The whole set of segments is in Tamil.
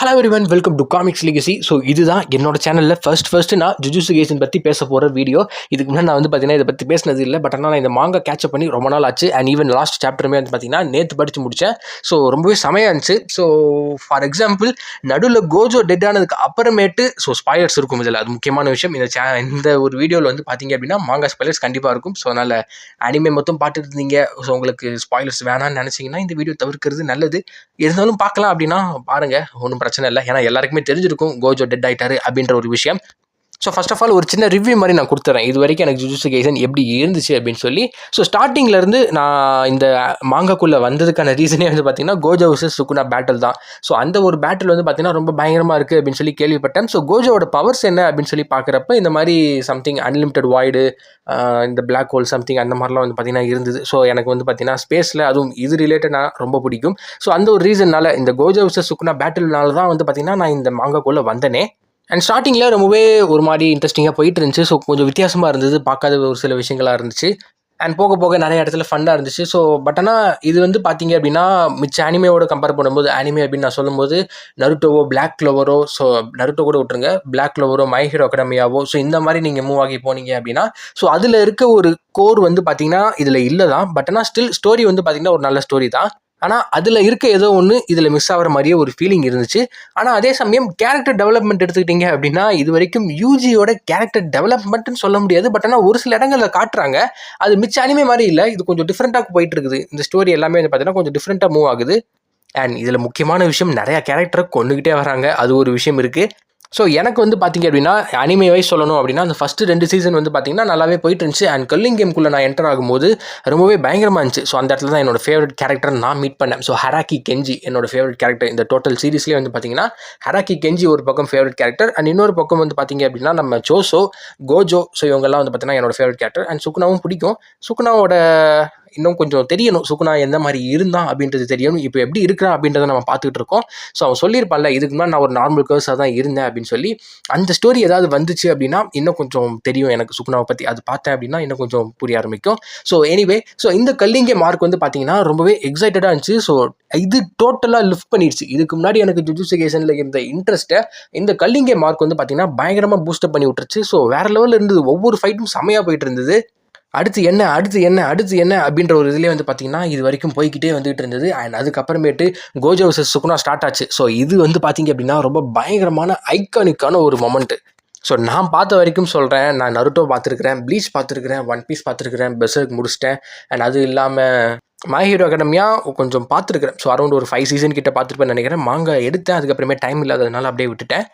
Hello everyone, welcome to comics legacy. So இதுதான் என்னோட சேனலில் ஃபர்ஸ்ட் நான் ஜுஜுட்சு கைசன் பற்றி பேச போகிற வீடியோ. இதுக்கு முன்னாடி நான் பார்த்தீங்கன்னா இதை பற்றி பேசினது இல்லை. பட் ஆனால் நான் இந்த மாங்கா கேட்சப் பண்ணி ரொம்ப நாள் ஆச்சு. அண்ட் ஈவன் லாஸ்ட் சாப்டருமே பார்த்தீங்கன்னா நேற்று படித்து முடித்தேன். ஸோ ரொம்பவே செமையாக இருந்துச்சு. ஸோ ஃபார் எக்ஸாம்பிள், நடுவில் கோஜோ டெட் ஆனதுக்கு அப்புறமேட்டு ஸ்பாய்லர்ஸ் இருக்கும் இதில். அது முக்கியமான விஷயம். இந்த ஒரு வீடியோவில் பார்த்தீங்க அப்படின்னா மாங்கா ஸ்பாய்லர்ஸ் கண்டிப்பாக இருக்கும். ஸோ அதனால் அனிமே மொத்தம் பார்த்துட்டு இருந்தீங்க, ஸோ உங்களுக்கு ஸ்பாய்லர்ஸ் வேணாம்னு நினச்சிங்கன்னா இந்த வீடியோ தவிர்க்கிறது நல்லது. இருந்தாலும் பார்க்கலாம் அப்படின்னா பாருங்கள், ஒன்றும் பிரச்சனை இல்லை. ஏன்னா எல்லாருக்குமே தெரிஞ்சிருக்கும் கோஜோ டெட் ஆகிட்டாரு அப்படின்ற ஒரு விஷயம். ஸோ ஃபர்ஸ்ட் ஆஃப் ஆல் ஒரு சின்ன ரிவ்யூ மாதிரி நான் கொடுத்துறேன், இது வரைக்கும் எனக்கு ஜுஜுட்சு கைசன் எப்படி இருந்துச்சு அப்படின்னு சொல்லி. ஸோ ஸ்டார்டிங்லேருந்து நான் இந்த மாங்காக்குள்ளே வந்ததுக்கான ரீசனே பார்த்தீங்கன்னா கோஜோ vs சுகுனா பேட்டில் தான். ஸோ அந்த ஒரு பேட்டில் பார்த்தீங்கன்னா ரொம்ப பயங்கரமாக இருக்குது அப்படின்னு சொல்லி கேள்விப்பட்டேன். ஸோ கோஜோவோட பவர்ஸ் என்ன அப்படின்னு சொல்லி பார்க்குறப்ப இந்த மாதிரி சம்திங் அன்லிமிட்டட் வாய்டு, இந்த பிளாக் ஹோல் சம்திங் அந்த மாதிரிலாம் பார்த்தீங்கன்னா இருந்தது. ஸோ எனக்கு பார்த்தீங்கன்னா ஸ்பேஸில் அதுவும் இது ரிலேட்டடாக ரொம்ப பிடிக்கும். ஸோ அந்த ஒரு ரீசன்னால இந்த கோஜோ vs சுகுனா பேட்டில்னால தான் பார்த்தீங்கன்னா நான் இந்த மாங்காக்குள்ளே வந்தேனே. அண்ட் ஸ்டார்டிங்கில் ரொம்பவே ஒரு மாதிரி இன்ட்ரெஸ்டிங்காக போயிட்டு இருந்துச்சு. ஸோ கொஞ்சம் வித்தியாசமாக இருந்தது, பார்க்காத ஒரு சில விஷயங்களாக இருந்துச்சு. அண்ட் போக போக நிறைய இடத்துல ஃபன்னாக இருந்துச்சு. ஸோ பட் ஆனால் இது பார்த்தீங்க அப்படின்னா மிச்ச அனிமையோட கம்பேர் பண்ணும்போது, அனிமே அப்படின்னு நான் சொல்லும்போது நருட்டோவோ, பிளாக் க்ளோவரோ, ஸோ நருட்டோ கூட விட்டுருங்க, பிளாக் க்ளோவரோ, மை ஹீரோ அகாடமியாவோ, ஸோ இந்த மாதிரி நீங்கள் மூவ் ஆகி போனீங்க அப்படின்னா ஸோ அதில் இருக்க ஒரு கோர் பார்த்தீங்கன்னா இதில் இல்லை தான். பட் ஆனால் ஸ்டில் ஸ்டோரி பார்த்தீங்கன்னா ஒரு நல்ல ஸ்டோரி தான். ஆனால் அதில் இருக்க ஏதோ ஒன்று இதில் மிஸ் ஆகிற மாதிரியே ஒரு ஃபீலிங் இருந்துச்சு. ஆனால் அதே சமயம் கேரக்டர் டெவலப்மெண்ட் எடுத்துக்கிட்டிங்க அப்படின்னா இது வரைக்கும் யூஜியோட கேரக்டர் டெவலப்மெண்ட்னு சொல்ல முடியாது. பட் ஆனால் ஒரு சில இடங்களில் காட்டுறாங்க, அது மிச்ச அனிமே மாதிரி இல்லை. இது கொஞ்சம் டிஃப்ரெண்ட்டாக போயிட்டு இருக்குது. இந்த ஸ்டோரி எல்லாமே பார்த்தீங்கன்னா கொஞ்சம் டிஃப்ரெண்ட்டாக மூவ் ஆகுது. அண்ட் இதில் முக்கியமான விஷயம், நிறையா கேரக்டரை கொண்டுக்கிட்டே வராங்க, அது ஒரு விஷயம் இருக்குது. ஸோ எனக்கு பார்த்தீங்க அப்படின்னா அனிமே வைஸ் சொல்லணும் அப்படின்னா அந்த ஃபஸ்ட்டு 2 சீசன் பார்த்தீங்கன்னா நல்லாவே போயிட்டு இருந்துச்சு. அண்ட் கல்லிங் கேம்குள்ளே நான் என்டர் ஆகும்போது ரொம்பவே பயங்கரமாக இருந்துச்சு. ஸோ அந்த இடத்துல தான் என்னோட ஃபேவரட் கேரக்டர் நான் மீட் பண்ணேன். ஸோ ஹராக்கி கெஞ்சி என்னோட ஃபேவரட் கேரக்டர். இந்த டோட்டல் சீரீஸ்லேயே பார்த்தீங்கன்னா ஹராக்கி கெஞ்சி ஒரு பக்கம் ஃபேவரட் கேரக்டர், அண்ட் இன்னொரு பக்கம் பார்த்தீங்க அப்படின்னா நம்ம சோசோ, கோஜோ, ஸோ இவங்கெல்லாம் பார்த்தீங்கன்னா என்னோட ஃபேவரட் கேரக்டர். அண்ட் சுகுனாவும் பிடிக்கும். சுகுனாவோட இன்னும் கொஞ்சம் தெரியணும், சுகுனா எந்த மாதிரி இருந்தான் அப்படின்றது தெரியணும். இப்போ எப்படி இருக்கிறான் அப்படின்றத நம்ம பார்த்துக்கிட்டு இருக்கோம். ஸோ அவன் சொல்லியிருப்பான்ல, இதுக்கு முன்னாடி நான் ஒரு நார்மல் கர்ஸாக தான் இருந்தேன் அப்படின்னு சொல்லி. அந்த ஸ்டோரி ஏதாவது வந்துச்சு அப்படின்னா இன்னும் கொஞ்சம் தெரியும் எனக்கு சுகுனாவை பற்றி. அது பார்த்தேன் அப்படின்னா இன்னும் கொஞ்சம் புரிய ஆரம்பிக்கும். ஸோ எனிவே, ஸோ இந்த கல்லிங்கே மார்க் பார்த்தீங்கன்னா ரொம்பவே எக்ஸைட்டடாக இருந்துச்சு. ஸோ இது டோட்டலாக லிஃப்ட் பண்ணிடுச்சு. இதுக்கு முன்னாடி எனக்கு ஜுஜுட்சு கைசனில் இருந்த இன்ட்ரெஸ்ட்டை இந்த கல்லிங்கே மார்க் பார்த்தீங்கன்னா பயங்கரமாக பூஸ்டப் பண்ணி விட்டுருச்சு. ஸோ வேற லெவலில் இருந்தது. ஒவ்வொரு ஃபைட்டும் செமையாக போயிட்டு இருந்தது. அடுத்து என்ன அப்படின்ற ஒரு இதுலேயே பார்த்தீங்கன்னா இது வரைக்கும் போய்கிட்டே வந்துகிட்டு இருந்தது. அண்ட் அதுக்கப்புறமேட்டு கோஜோ vs சுகுனா ஸ்டார்ட் ஆச்சு. ஸோ இது பார்த்தீங்க அப்படின்னா ரொம்ப பயங்கரமான ஐகானிக்கான ஒரு மொமெண்ட்டு. ஸோ நான் பார்த்த வரைக்கும் சொல்கிறேன், நான் நருட்டோ பார்த்துருக்கிறேன், ப்ளீச் பார்த்துருக்கிறேன், ஒன் பீஸ் பார்த்துருக்கிறேன், பெர்சர்க் முடிச்சிட்டேன். அண்ட் அது இல்லாமல் மை ஹீரோ அகாடமியா கொஞ்சம் பார்த்துருக்கிறேன். ஸோ அரௌண்ட் ஒரு 5 சீசன் கிட்ட பார்த்துருப்பேன் நினைக்கிறேன். மாங்கா எடுத்தேன், அதுக்கப்புறமே டைம் இல்லாததுனால அப்படியே விட்டுட்டேன்.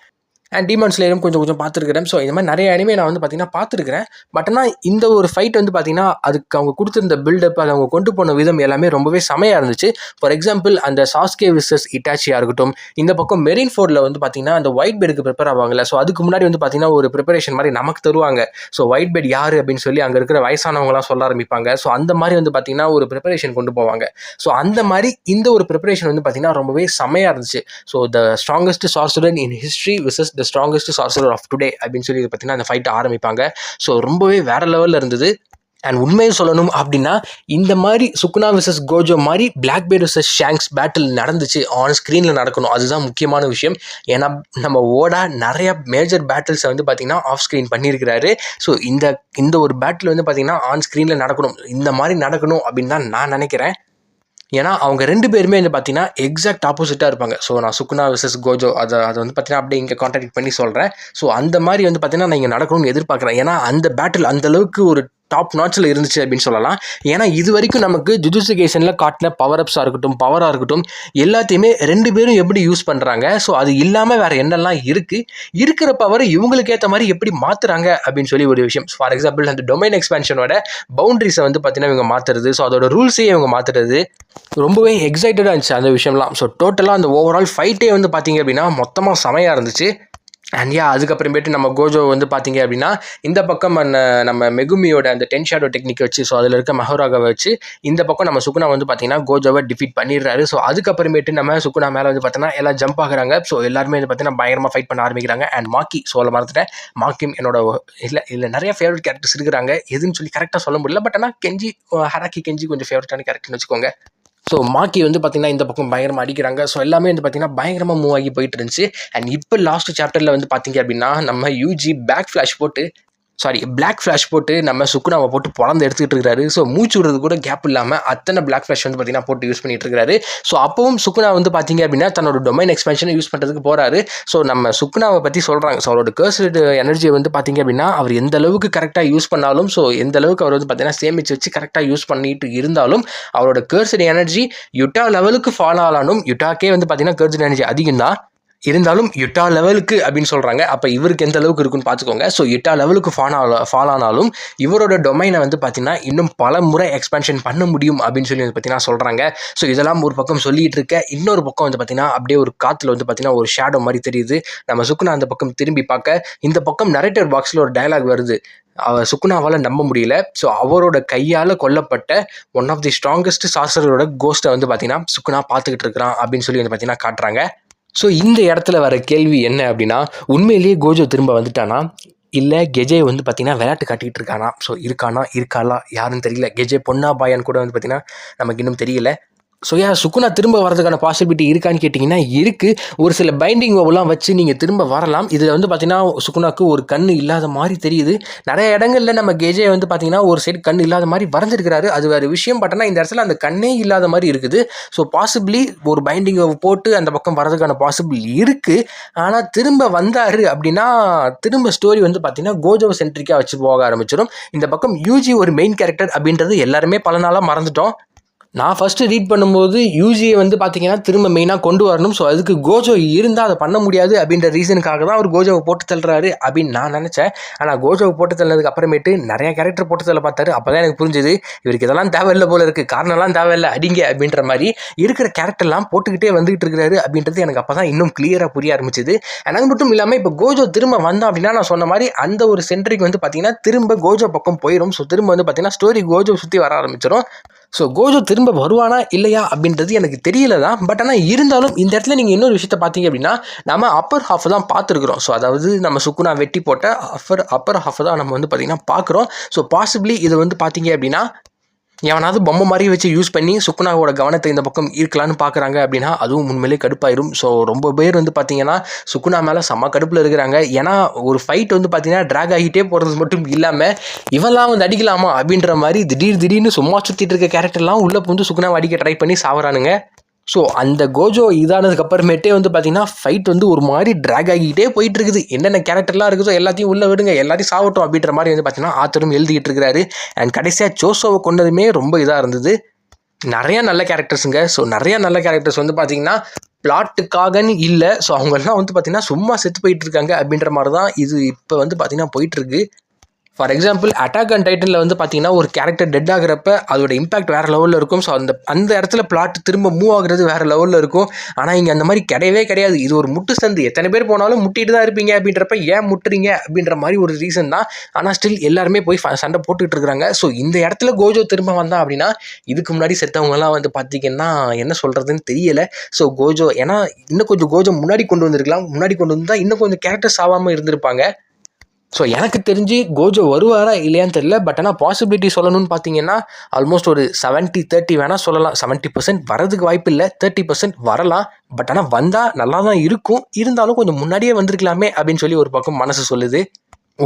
அண்ட் டீமன் ஸ்லேயரும் கொஞ்சம் பார்த்துருக்கிறேன். ஸோ இந்த மாதிரி நிறைய அனிமே நான் பார்த்தீங்கன்னா பார்த்துருக்கிறேன். பட் ஆனால் இந்த ஒரு ஃபைட் பார்த்தீங்கன்னா அதுக்கு அவங்க கொடுத்துருந்த பில்டப், அதை அவங்க கொண்டு போன விதம் எல்லாமே ரொம்பவே செமையாக இருந்துச்சு. ஃபார் எக்ஸாம்பிள், அந்த சாஸ்கே விசஸ் இட்டாச்சியாக இருக்கட்டும், இந்த பக்கம் மெரின் ஃபோர்டில் பார்த்தீங்கன்னா அந்த ஒயிட் பெட்டுக்கு ப்ரிப்பேர் ஆவாங்கல்ல. ஸோ அதுக்கு முன்னாடி பார்த்தீங்கன்னா ஒரு ப்ரிப்பரேஷன் மாதிரி நமக்கு தருவாங்க. ஸோ ஒயிட் பெட் யார் அப்படின்னு சொல்லி அங்கே இருக்கிற வயசானவங்களாம் சொல்ல ஆரம்பிப்பாங்க. ஸோ அந்த மாதிரி பார்த்தீங்கன்னா ஒரு ப்ரிப்பரேஷன் கொண்டு போவாங்க. ஸோ அந்த மாதிரி இந்த ஒரு ப்ரிப்பரேஷன் பார்த்தீங்கன்னா ரொம்பவே செமையாக இருந்துச்சு. So the strongest sorcerer in history versus the strongest sorcerer of today அப்படின்னு சொல்லி பார்த்தீங்கன்னா அந்த ஃபைட்டை ஆரம்பிப்பாங்க. ஸோ ரொம்பவே வேற லெவலில் இருந்தது. அண்ட் உண்மையை சொல்லணும் அப்படின்னா இந்த மாதிரி சுகுனா விசஸ் கோஜோ மாதிரி பிளாக் பேர்ட் விசஸ் ஷாங்க்ஸ் பேட்டில் நடந்துச்சு, ஆன் ஸ்க்ரீனில் நடக்கணும். அதுதான் முக்கியமான விஷயம். ஏன்னா நம்ம ஓடா நிறைய மேஜர் பேட்டில்ஸை பார்த்தீங்கன்னா ஆஃப் ஸ்க்ரீன் பண்ணியிருக்கிறாரு. ஸோ இந்த ஒரு பேட்டில் பார்த்தீங்கன்னா ஆன் ஸ்க்ரீனில் நடக்கணும், இந்த மாதிரி நடக்கணும் அப்படின்னு தான் நான் நினைக்கிறேன். ஏன்னா அவங்க 2 பேருமே பார்த்தீங்கன்னா எக்ஸாக்ட் ஆப்போசிட்டாக இருப்பாங்க. ஸோ நான் சுகுனா விசஸ் கோஜோ அதை பார்த்தீங்கன்னா அப்படியே இங்கே கான்டாக்ட் பண்ணி சொல்கிறேன். ஸோ அந்த மாதிரி பார்த்தீங்கன்னா நான் இங்கே நடக்கணும்னு எதிர்பார்க்குறேன். ஏன்னா அந்த பேட்டில் அந்தளவுக்கு ஒரு டாப் நாட்சில் இருந்துச்சு அப்படின்னு சொல்லலாம். ஏன்னா இது வரைக்கும் நமக்கு ஜுஜுட்சு கைசனில் காட்டின பவராக இருக்கட்டும் எல்லாத்தையுமே 2 பேரும் எப்படி யூஸ் பண்ணுறாங்க, ஸோ அது இல்லாமல் வேறு என்னெல்லாம் இருக்கிற பவரை இவங்களுக்கு ஏற்ற மாதிரி எப்படி மாற்றுறாங்க அப்படின்னு சொல்லி ஒரு விஷயம். ஃபார் எக்ஸாம்பிள், அந்த டொமைன் எக்ஸ்பேன்ஷனோட பவுண்டரிஸை பார்த்தீங்கன்னா இவங்க மாற்றுறது, ஸோ அதோட ரூல்ஸையே இவங்க மாற்றுறது ரொம்பவே எக்ஸைட்டடாக இருந்துச்சு அந்த விஷயம்லாம். ஸோ டோட்டலாக அந்த ஓவரால் ஃபைட்டே பார்த்தீங்க அப்படின்னா மொத்தமாக செமையாக இருந்துச்சு. அண்ட் அதுக்கப்புறமேட்டு நம்ம கோஜோ பார்த்தீங்க அப்படின்னா இந்த பக்கம் நம்ம மெகுமியோட அந்த 10 ஷேடோ டெக்னிக் வச்சு, ஸோ அதில் இருக்க மஹோராகவை வச்சு இந்த பக்கம் நம்ம சுகுனா பார்த்தீங்கன்னா கோஜோவை டிஃபீட் பண்ணிடுறாரு. ஸோ அதுக்கப்புறமேட்டு நம்ம சுகுனா மேலே பார்த்தீங்கன்னா எல்லாம் ஜம்ப் ஆகுறாங்க. ஸோ எல்லாருமே பார்த்தீங்கன்னா பயங்கரமாக ஃபைட் பண்ண ஆரம்பிக்கிறாங்க. அண்ட் மாக்கி, ஸோ அதை மறந்துட்டேன், மாக்கியும் என்னோட இல்லை நிறைய ஃபேவரட் கேரக்டர்ஸ் இருக்கிறாங்க. எதுன்னு சொல்லி கரெக்டாக சொல்ல முடியல. பட் ஆனால் கெஞ்சி, ஹராக்கி கெஞ்சி கொஞ்சம் ஃபேவரட்டான கேரக்டர்னு வச்சுக்கோங்க. ஸோ மாக்கி வந்து பார்த்தீங்கன்னா இந்த பக்கம் பயங்கரமாக அடிக்கிறாங்க. ஸோ எல்லாமே வந்து பார்த்தீங்கன்னா பயங்கரமாக மூவ் ஆகி போயிட்டு இருந்துச்சு. அண்ட் இப்போ லாஸ்ட் சாப்டரில் வந்து பார்த்தீங்க அப்படின்னா நம்ம யூஜி பிளாக் ஃப்ளாஷ் போட்டு நம்ம சுக்குனாவை போட்டு பொழந்து எடுத்துக்கிட்டு இருக்காரு. ஸோ மூச்சு விடுறது கூட கேப் இல்லாமல் அத்தனை பிளாக் ஃப்ளாஷ் வந்து பார்த்தீங்கன்னா போட்டு யூஸ் பண்ணிட்டு இருக்காரு. ஸோ அப்பவும் சுக்குனா வந்து பார்த்தீங்க அப்படின்னா தன்னோட டொமைன் எக்ஸ்பென்ஷனை யூஸ் பண்ணுறதுக்கு போறாரு. ஸோ நம்ம சுக்குனாவை பற்றி சொல்கிறாங்க. ஸோ அவரோட கர்ஸ்டு எனர்ஜியை வந்து பார்த்தீங்க அப்படின்னா அவர் எந்த அளவுக்கு கரெக்டாக யூஸ் பண்ணாலும், ஸோ எந்த அளவுக்கு அவர் வந்து பார்த்தீங்கன்னா சேமிச்சு வச்சு கரெக்டாக யூஸ் பண்ணிட்டு இருந்தாலும் அவரோட கர்ஸ்டு எனர்ஜி யுட்டா லெவலுக்கு ஃபாலோ ஆனாலும், யுட்டாக்கே வந்து பார்த்தீங்கன்னா கர்ஸ்டு எனர்ஜி அதிகம் தான் இருந்தாலும் யுட்டா லெவலுக்கு அப்படின்னு சொல்கிறாங்க. அப்போ இவருக்கு எந்த அளவுக்கு இருக்குன்னு பார்த்துக்கோங்க. ஸோ யுட்டா லெவலுக்கு ஃபாலோ ஆனாலும் இவரோட டொமைனை வந்து பார்த்தீங்கன்னா இன்னும் பல முறை எக்ஸ்பென்ஷன் பண்ண முடியும் அப்படின்னு சொல்லி வந்து பார்த்தீங்கன்னா சொல்கிறாங்க. ஸோ இதெல்லாம் ஒரு பக்கம் சொல்லிட்டு இருக்க, இன்னொரு பக்கம் வந்து பார்த்தீங்கன்னா அப்படியே ஒரு காற்றுல வந்து பார்த்தீங்கன்னா ஒரு ஷேடோ மாதிரி தெரியுது. நம்ம சுக்குனா அந்த பக்கம் திரும்பி பார்க்க, இந்த பக்கம் நரேட்டர் பாக்ஸில் ஒரு டயலாக் வருது. சுக்குனாவால் நம்ப முடியல. ஸோ அவரோட கையால் கொல்லப்பட்ட ஒன் ஆஃப் தி ஸ்ட்ராங்கஸ்ட் சார்சரோட கோஸ்ட்டை வந்து பார்த்தீங்கன்னா சுக்குனா பார்த்துக்கிட்டு இருக்கிறான் அப்படின்னு சொல்லி வந்து பார்த்தீங்கன்னா காட்டுறாங்க. ஸோ இந்த இடத்துல வர கேள்வி என்ன அப்படின்னா, உண்மையிலேயே கோஜோ திரும்ப வந்துட்டானா, இல்லை கெஜே வந்து பார்த்தீங்கன்னா விளையாட்டு காட்டிகிட்டு இருக்கானா? ஸோ இருக்காளா யாருன்னு தெரியல. கெஜே பொண்ணா பாயான்னு கூட வந்து பார்த்தீங்கன்னா நமக்கு இன்னும் தெரியல. ஸோ சுக்குனா திரும்ப வரதுக்கான பாசிபிலிட்டி இருக்கான்னு கேட்டிங்கன்னா இருக்குது. ஒரு சில பைண்டிங் ஓவெல்லாம் வச்சு நீங்கள் திரும்ப வரலாம். இதில் வந்து பார்த்தீங்கன்னா சுக்குனாக்கு ஒரு கண் இல்லாத மாதிரி தெரியுது. நிறைய இடங்களில் நம்ம கெஜே வந்து பார்த்தீங்கன்னா ஒரு சைடு கண் இல்லாத மாதிரி வரைஞ்சிருக்கிறாரு. அது வேறு விஷயம். பட் ஆனால் இந்த இடத்துல அந்த கண்ணே இல்லாத மாதிரி இருக்குது. ஸோ பாசிபிளி ஒரு பைண்டிங் ஓவ் போட்டு அந்த பக்கம் வரதுக்கான பாசிபிள் இருக்குது. ஆனால் திரும்ப வந்தார் அப்படின்னா திரும்ப ஸ்டோரி வந்து பார்த்தீங்கன்னா கோஜோ சென்ட்ரிக்காக வச்சு போக ஆரம்பிச்சிடும். இந்த பக்கம் யூஜி ஒரு மெயின் கேரக்டர் அப்படின்றது எல்லாருமே பல நாளாக மறந்துட்டோம். நான் ஃபஸ்ட்டு ரீட் பண்ணும்போது யூஜியை வந்து பார்த்தீங்கன்னா திரும்ப மெயினாக கொண்டு வரணும். ஸோ அதுக்கு கோஜோ இருந்தால் அதை பண்ண முடியாது அப்படின்ற ரீசனுக்காக தான் அவர் கோஜோவை போட்டு தள்ளுறாரு அப்படின்னு நான் நினச்சேன். ஆனால் கோஜோவை போட்டு தள்ளதுக்கு அப்புறமேட்டு நிறைய கேரக்டர் போட்டு தள்ள பார்த்தாரு. அப்போ தான் எனக்கு புரிஞ்சுது இவருக்கு இதெல்லாம் தேவையில்லை போல இருக்குது, காரணம்லாம் தேவையில்லை அடிங்க அப்படின்ற மாதிரி இருக்கிற கேரக்டர்லாம் போட்டுக்கிட்டே வந்துகிட்டு இருக்கிறாரு அப்படின்றது எனக்கு அப்போ தான் இன்னும் கிளியராக புரிய ஆரம்பிச்சிது. எனக்கு மட்டும் இல்லாமல் இப்போ கோஜோ திரும்ப வந்தோம் அப்படின்னா நான் சொன்ன மாதிரி அந்த ஒரு சென்ட்ரிக்கு வந்து பார்த்தீங்கன்னா திரும்ப கோஜோ பக்கம் போயிடும். ஸோ திரும்ப வந்து பார்த்தீங்கன்னா ஸ்டோரி கோஜோ சுற்றி வர ஆரம்பிச்சிடும். ஸோ கோஜோ திரும்ப வருவானா இல்லையா அப்படின்றது எனக்கு தெரியல தான். பட் ஆனால் இருந்தாலும் இந்த இடத்துல நீங்கள் இன்னொரு விஷயத்த பார்த்தீங்க அப்படின்னா நம்ம அப்பர் ஹாஃப் தான் பார்த்துருக்குறோம். ஸோ அதாவது நம்ம சுக்குனா வெட்டி போட்ட அப்பர் ஹாஃப் தான் நம்ம வந்து பார்த்திங்கன்னா பார்க்குறோம். ஸோ பாசிபிளி இது வந்து பார்த்தீங்க அப்படின்னா எவனாவது பொம்மை மாதிரி வச்சு யூஸ் பண்ணி சுக்குனாவோட கவனத்தை இந்த பக்கம் ஈர்க்கலான்னு பார்க்குறாங்க அப்படின்னா அதுவும் உண்மையிலே கடுப்பாயிரும். ஸோ ரொம்ப பேர் வந்து பார்த்தீங்கன்னா சுக்குனா மேலே செம்ம கடுப்பில் இருக்கிறாங்க. ஏன்னா ஒரு ஃபைட் வந்து பார்த்தீங்கன்னா ட்ராக் ஆகிட்டே போகிறது மட்டும் இல்லாமல் இவெல்லாம் வந்து அடிக்கலாமா அப்படின்ற மாதிரி திடீர்னு சும்மா சுற்றிட்டு இருக்க கேரக்டர்லாம் உள்ளே வந்து சுக்குனாவை அடிக்க ட்ரை பண்ணி சாவறானுங்க. ஸோ அந்த கோஜோ இதானதுக்கு அப்புறமேட்டே வந்து பார்த்தீங்கன்னா ஃபைட் வந்து ஒரு மாதிரி ட்ராக் ஆகிக்கிட்டே போயிட்டு இருக்குது. என்னென்ன கேரக்டர்லாம் இருக்குதோ எல்லாத்தையும் உள்ளே விடுங்க, எல்லாத்தையும் சாவட்டும் அப்படின்ற மாதிரி வந்து பார்த்தீங்கன்னா ஆத்தரும் எழுதிக்கிட்டு இருக்கிறாரு. அண்ட் கடைசியாக ஜோசோவை கொண்டதுமே ரொம்ப இதாக இருந்தது. நிறையா நல்ல கேரக்டர்ஸுங்க. ஸோ நிறையா நல்ல கேரக்டர்ஸ் வந்து பார்த்தீங்கன்னா பிளாட்டுக்காகன்னு இல்லை. ஸோ அவங்கெல்லாம் வந்து பார்த்தீங்கன்னா சும்மா செத்து போயிட்டு இருக்காங்க அப்படின்ற மாதிரி தான் இது இப்போ வந்து பார்த்தீங்கன்னா போயிட்டுருக்கு. ஃபார் எக்ஸாம்பிள் அட்டாக் அண்ட் டைட்டனில் வந்து பார்த்தீங்கன்னா ஒரு கேரக்டர் டெட் ஆகிறப்ப அதோட இம்பாக்ட் வேறு லெவலில் இருக்கும். ஸோ அந்த இடத்துல பிளாட் திரும்ப மூவ் ஆகுறது வேறு லெவலில் இருக்கும். ஆனால் இங்கே அந்த மாதிரி கிடையாது. இது ஒரு முட்டு சந்து, எத்தனை பேர் போனாலும் முட்டிட்டு தான் இருப்பீங்க அப்படின்றப்ப ஏன் முட்டுறீங்க அப்படின்ற மாதிரி ஒரு ரீசன் தான். ஆனால் ஸ்டில் எல்லாருமே போய் சண்டை போட்டுக்கிட்டு இருக்கிறாங்க. ஸோ இந்த இடத்துல கோஜோ திரும்ப வந்தா அப்படின்னா இதுக்கு முன்னாடி செத்தவங்கலாம் வந்து பார்த்தீங்கன்னா என்ன சொல்கிறதுன்னு தெரியலை. ஸோ கோஜோ ஏன்னா இன்னும் கொஞ்சம் கோஜோ முன்னாடி கொண்டு வந்தால் இன்னும் கொஞ்சம் கேரக்டர்ஸ் ஆகாமல் இருந்திருப்பாங்க. ஸோ எனக்கு தெரிஞ்சு கோஜோ வருவாரா இல்லையான்னு தெரியல. பட் ஆனால் பாசிபிலிட்டி சொல்லணும்னு பார்த்தீங்கன்னா ஆல்மோஸ்ட் ஒரு 70-30 வேணால் சொல்லலாம். 70% வரதுக்கு வாய்ப்பு இல்லை, 30% வரலாம். பட் ஆனால் வந்தால் நல்லா தான் இருக்கும். இருந்தாலும் கொஞ்சம் முன்னாடியே வந்திருக்கலாமே அப்படின்னு சொல்லி ஒரு பக்கம் மனசு சொல்லுது.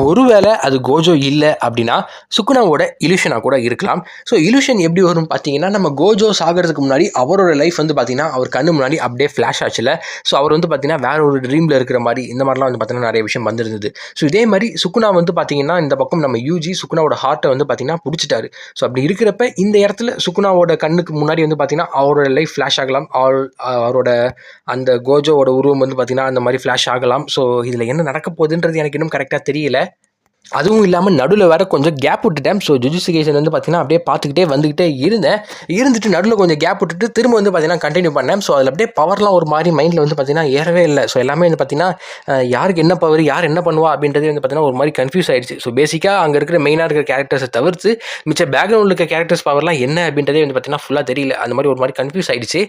ஒருவேளை அது கோஜோ இல்லை அப்படின்னா சுக்குனாவோட இல்யூஷனாக கூட இருக்கலாம். ஸோ இல்யூஷன் எப்படி வரும் பார்த்தீங்கன்னா நம்ம கோஜோ சாகிறதுக்கு முன்னாடி அவரோட லைஃப் வந்து பார்த்தீங்கன்னா அவர் கண்ணு முன்னாடி அப்படியே ஃப்ளாஷ் ஆச்சுல. ஸோ அவர் வந்து பார்த்தீங்கன்னா வேற ஒரு ட்ரீமில் இருக்கிற மாதிரி இந்த மாதிரிலாம் வந்து பார்த்தீங்கன்னா நிறைய விஷயம் வந்துருந்தது. ஸோ இதே மாதிரி சுக்குனா வந்து பார்த்தீங்கன்னா இந்த பக்கம் நம்ம யூஜி சுக்குனாவோட ஹார்ட்டை வந்து பார்த்தீங்கன்னா பிடிச்சிட்டாரு. ஸோ அப்படி இருக்கிறப்ப இந்த இடத்துல சுக்குனாவோட கண்ணுக்கு முன்னாடி வந்து பார்த்தீங்கன்னா அவரோட லைஃப் ஃப்ளாஷ் ஆகலாம். அவரோட அந்த கோஜோவோட உருவம் வந்து பார்த்தீங்கன்னா அந்த மாதிரி ஃப்ளாஷ் ஆகலாம். ஸோ இதில் என்ன நடக்க போகுதுன்றது எனக்கு இன்னும் கரெக்டாக தெரியல. அதுவும் இல்லாமல் நடுவில் வேறு கொஞ்சம் கேப் விட்டுட்டேன். ஸோ ஜுஜுட்சு கைசன் வந்து பார்த்தீங்கன்னா அப்படியே பார்த்துக்கிட்டே வந்துக்கிட்டே இருந்துட்டு நடுவில் கொஞ்சம் கேப் விட்டுட்டு திரும்ப வந்து பார்த்தீங்கன்னா கண்டினியூ பண்ணேன். ஸோ அதில் அப்படியே பவர்லாம் ஒரு மாதிரி மைண்டில் வந்து பார்த்தீங்கன்னா ஏறவே இல்லை. ஸோ எல்லாமே வந்து பார்த்தீங்கன்னா யாருக்கு என்ன பவர், யார் என்ன பண்ணுவா அப்படின்றது வந்து பார்த்தீங்கன்னா ஒரு மாதிரி கன்ஃபியூஸ் ஆகிடுச்சு. ஸோ பேசிக்காக அங்கே இருக்கிற மெயினாக இருக்கிற கேரக்டர்ஸை தவிர்த்து மிச்ச பேக்ரவுண்டில் இருக்க கேரக்டர்ஸ் பவர்லாம் என்ன அப்படின்றதே வந்து பார்த்தீங்கன்னா ஃபுல்லாக தெரியல. அந்த மாதிரி ஒரு மாதிரி கன்ஃபியூஸ் ஆகிடுச்சு.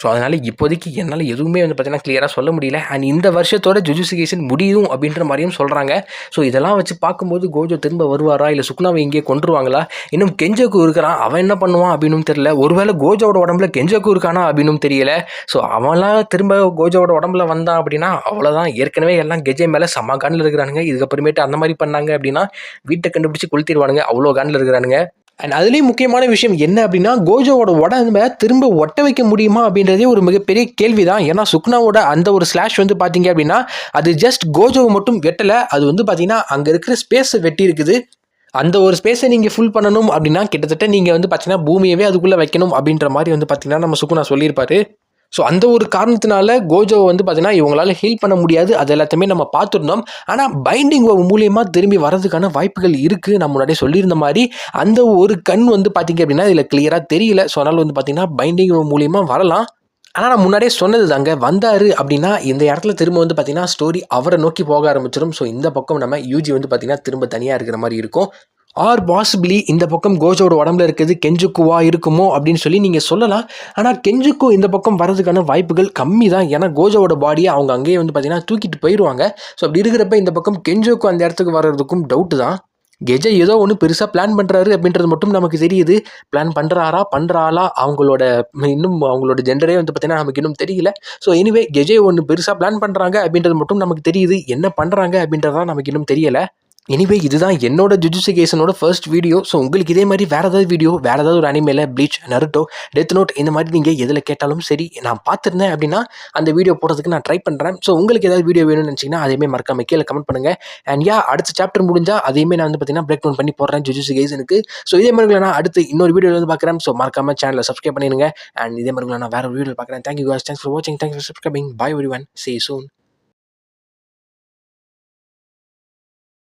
ஸோ அதனால் இப்போதைக்கு என்னால் எதுவுமே வந்து பார்த்தீங்கன்னா கிளியராக சொல்ல முடியல. அண்ட் இந்த வருஷத்தோட ஜுஜுட்சு கைசன் முடியும் அப்படின்ற மாதிரியும் சொல்கிறாங்க. ஸோ இதெல்லாம் வச்சு பார்க்கும்போது கோஜோ திரும்ப வருவாரா, இல்லை சுக்குனாவை இங்கே கொண்டுருவாங்களா, இன்னும் கெஞ்சோக்கு இருக்கிறான், அவன் என்ன பண்ணுவான் அப்படின்னு தெரியல. ஒருவேளை கோஜோட உடம்புல கெஞ்சோக்கு இருக்கானா அப்படின்னு தெரியல. ஸோ அவன்லாம் திரும்ப கோஜோட உடம்புல வந்தான் அப்படின்னா அவ்வளோதான். ஏற்கனவே எல்லாம் கெஜே மேலே செம்ம காண்டில் இருக்கிறானுங்க. இதுக்கப்புறமேட்டு அந்த மாதிரி பண்ணாங்க அப்படின்னா வீட்டை கண்டுபிடிச்சி கொளுத்திடுவானுங்க. அவ்வளோ காண்டில் இருக்கிறானுங்க. அண்ட் அதுலேயும் முக்கியமான விஷயம் என்ன அப்படின்னா, கோஜோவோட உடம்பை திரும்ப ஒட்ட வைக்க முடியுமா அப்படின்றதே ஒரு மிகப்பெரிய கேள்வி தான். ஏன்னா சுக்னாவோட அந்த ஒரு ஸ்லாஷ் வந்து பார்த்தீங்க அப்படின்னா அது ஜஸ்ட் கோஜோவை மட்டும் வெட்டலை, அது வந்து பார்த்தீங்கன்னா அங்கே இருக்கிற ஸ்பேஸை வெட்டி இருக்குது. அந்த ஒரு ஸ்பேஸை நீங்கள் ஃபுல் பண்ணணும் அப்படின்னா கிட்டத்தட்ட நீங்கள் வந்து பார்த்தீங்கன்னா பூமியவே அதுக்குள்ளே வைக்கணும் அப்படின்ற மாதிரி வந்து பார்த்தீங்கன்னா நம்ம சுக்குனா சொல்லியிருப்பாரு. ஸோ அந்த ஒரு காரணத்தினால கோஜோவை வந்து பார்த்தீங்கன்னா இவங்களால ஹீல் பண்ண முடியாது. அது எல்லாத்தையுமே நம்ம பார்த்துருந்தோம். ஆனால் பைண்டிங் மூலியமாக திரும்பி வரதுக்கான வாய்ப்புகள் இருக்குது. நம்ம முன்னாடியே சொல்லியிருந்த மாதிரி அந்த ஒரு கண் வந்து பார்த்தீங்க அப்படின்னா இதில் கிளியராக தெரியல. ஸோ அதனால் வந்து பார்த்தீங்கன்னா பைண்டிங் மூலியமாக வரலாம். ஆனால் நான் முன்னாடியே சொன்னது தாங்க, வந்தார் அப்படின்னா இந்த இடத்துல திரும்ப வந்து பார்த்தீங்கன்னா ஸ்டோரி அவரை நோக்கி போக ஆரம்பிச்சிடும். ஸோ இந்த பக்கம் நம்ம யூஜி வந்து பார்த்தீங்கன்னா திரும்ப தனியாக இருக்கிற மாதிரி இருக்கும். ஆர் பாசிபிளி இந்த பக்கம் கோஜோட உடம்புல இருக்கிறது கெஞ்சுக்குவா இருக்குமோ அப்படின்னு சொல்லி நீங்கள் சொல்லலாம். ஆனால் கெஞ்சுக்கு இந்த பக்கம் வரதுக்கான வாய்ப்புகள் கம்மி தான். ஏன்னா கோஜோட பாடியை அவங்க அங்கேயே வந்து பார்த்தீங்கன்னா தூக்கிட்டு போயிடுவாங்க. ஸோ அப்படி இருக்கிறப்ப இந்த பக்கம் கெஞ்சுக்கு அந்த இடத்துக்கு வர்றதுக்கும் டவுட்டு தான். கெஜை ஏதோ ஒன்று பெருசாக பிளான் பண்ணுறாரு அப்படின்றது மட்டும் நமக்கு தெரியுது. பிளான் பண்ணுறாளா அவங்களோட இன்னும் அவங்களோட ஜெண்டரே வந்து பார்த்தீங்கன்னா நமக்கு இன்னும் தெரியல. ஸோ எனிவே கெஜை ஒன்று பெருசாக பிளான் பண்ணுறாங்க அப்படின்றது மட்டும் நமக்கு தெரியுது. என்ன பண்ணுறாங்க அப்படின்றதான் நமக்கு இன்னும் தெரியலை. எனிவே இதுதான் என்னோட ஜுஜுட்சு கைசனோட ஃபர்ஸ்ட் வீடியோ. ஸோ உங்களுக்கு இதே மாதிரி வேறு ஏதாவது வீடியோ, வேறு ஏதாவது ஒரு அனிமேல ப்ளீச், நருட்டோ, டெத் நோட் இந்த மாதிரி நீங்கள் எதில் கேட்டாலும் சரி நான் பார்த்துருந்தேன் அப்படின்னா அந்த வீடியோ போடுறதுக்கு நான் ட்ரை பண்ணுறேன். ஸோ உங்களுக்கு ஏதாவது வீடியோ வேணும்னு நினச்சிங்கன்னா அதையுமே மறக்காம கீழே கமெண்ட் பண்ணுங்கள். அண்ட் அடுத்த சாப்டர் முடிஞ்சால் அதையுமே நான் வந்து பார்த்தீங்கன்னா பிரேக் டவுன் பண்ணி போடுறேன் ஜுஜுட்சு கைசனுக்கு. ஸோ இதே மாதிரி நான் அடுத்து இன்னொரு வீடியோ வந்து பார்க்குறேன். ஸோ மறக்காம சேனலை சப்ஸ்கிரைப் பண்ணிடுங்க. அண்ட் இதே மாதிரி நான் வேறு ஒரு வீடியோ பார்க்குறேன். தேங்க்யூ guys, தேங்க்ஸ் ஃபார் வாட்சிங், thanks for subscribing. By everyone, see you soon.